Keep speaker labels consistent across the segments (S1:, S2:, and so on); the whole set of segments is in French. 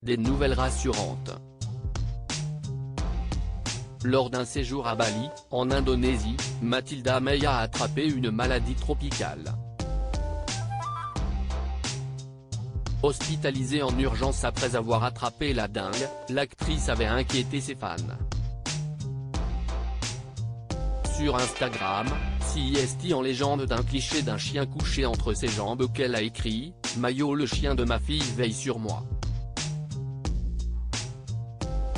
S1: des nouvelles rassurantes. Lors d'un séjour à Bali, en Indonésie, Mathilda May a attrapé une maladie tropicale. Hospitalisée en urgence après avoir attrapé la dengue, l'actrice avait inquiété ses fans. Sur Instagram, CIST en légende d'un cliché d'un chien couché entre ses jambes qu'elle a écrit « Mayo, le chien de ma fille veille sur moi.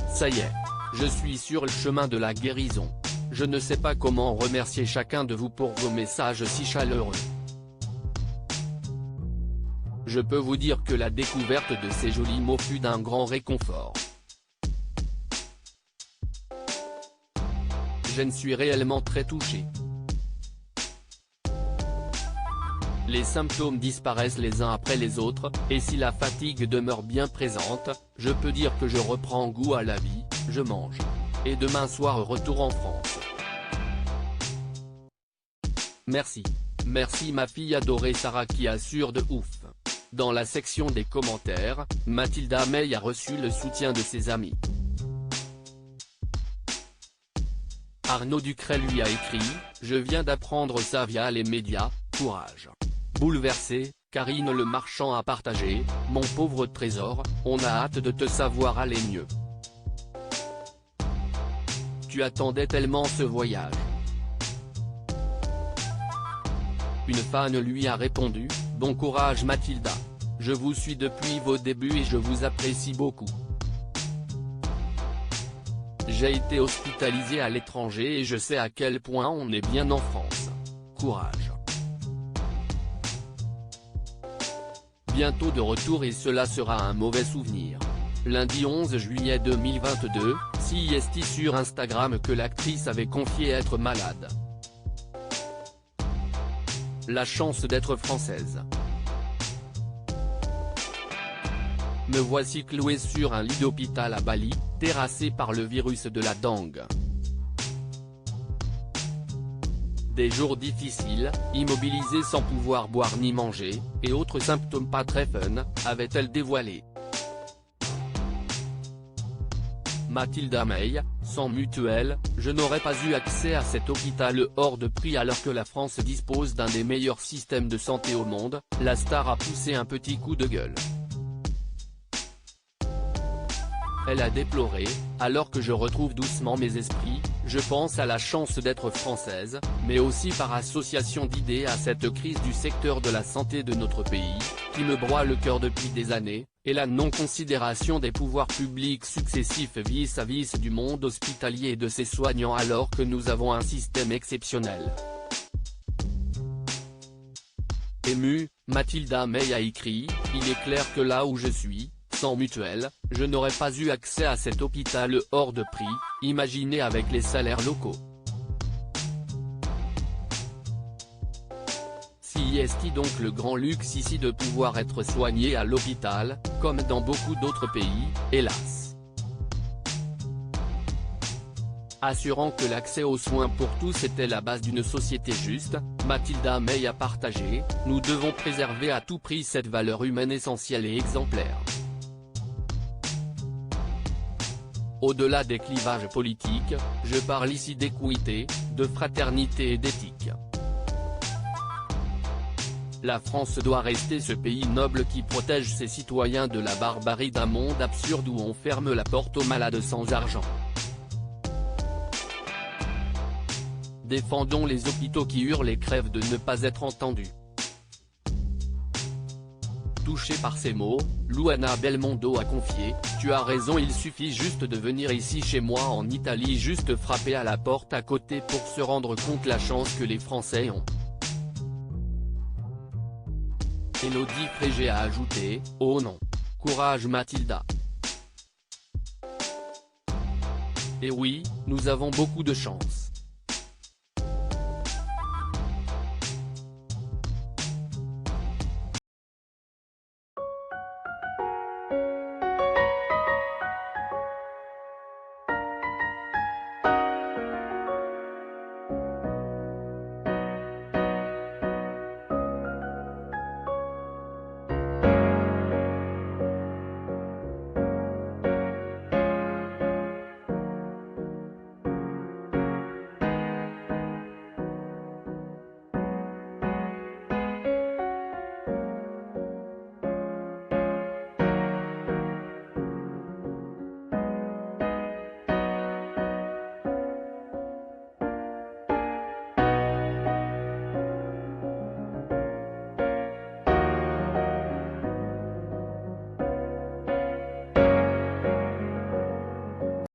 S1: Ça y est. Je suis sur le chemin de la guérison. Je ne sais pas comment remercier chacun de vous pour vos messages si chaleureux. Je peux vous dire que la découverte de ces jolis mots fut d'un grand réconfort. Je ne suis réellement très touché. Les symptômes disparaissent les uns après les autres, et si la fatigue demeure bien présente, je peux dire que je reprends goût à la vie, je mange. Et demain soir retour en France. Merci. Merci ma fille adorée Sarah qui assure de ouf. Dans la section des commentaires, Mathilda May a reçu le soutien de ses amis. Arnaud Ducret lui a écrit « Je viens d'apprendre ça via les médias, courage ». Bouleversé, Karine Le Marchand a partagé « Mon pauvre trésor, on a hâte de te savoir aller mieux. Tu attendais tellement ce voyage ». Une fan lui a répondu « Bon courage Mathilda. Je vous suis depuis vos débuts et je vous apprécie beaucoup. J'ai été hospitalisée à l'étranger et je sais à quel point on est bien en France. Courage. Bientôt de retour et cela sera un mauvais souvenir. » Lundi 11 juillet 2022, CIST sur Instagram que l'actrice avait confié être malade. La chance d'être française. Me voici cloué sur un lit d'hôpital à Bali, terrassé par le virus de la dengue. Des jours difficiles, immobilisée sans pouvoir boire ni manger, et autres symptômes pas très fun, avait-elle dévoilé. Mathilda May, sans mutuelle, je n'aurais pas eu accès à cet hôpital hors de prix alors que la France dispose d'un des meilleurs systèmes de santé au monde, la star a poussé un petit coup de gueule. Elle a déploré « Alors que je retrouve doucement mes esprits, je pense à la chance d'être française, mais aussi par association d'idées à cette crise du secteur de la santé de notre pays, qui me broie le cœur depuis des années, et la non-considération des pouvoirs publics successifs vis-à-vis du monde hospitalier et de ses soignants alors que nous avons un système exceptionnel. » Émue, Mathilda May a écrit « Il est clair que là où je suis, sans mutuelle, je n'aurais pas eu accès à cet hôpital hors de prix, imaginez avec les salaires locaux. CIST donc le grand luxe ici de pouvoir être soigné à l'hôpital, comme dans beaucoup d'autres pays, hélas. Assurant que l'accès aux soins pour tous était la base d'une société juste, Mathilda May a partagé « Nous devons préserver à tout prix cette valeur humaine essentielle et exemplaire. » Au-delà des clivages politiques, je parle ici d'équité, de fraternité et d'éthique. La France doit rester ce pays noble qui protège ses citoyens de la barbarie d'un monde absurde où on ferme la porte aux malades sans argent. Défendons les hôpitaux qui hurlent et crèvent de ne pas être entendus. Touchée par ces mots, Luana Belmondo a confié « Tu as raison, il suffit juste de venir ici chez moi en Italie, juste frapper à la porte à côté pour se rendre compte la chance que les Français ont. » Élodie Frégé a ajouté « Oh non. Courage Mathilda. Et oui, nous avons beaucoup de chance. »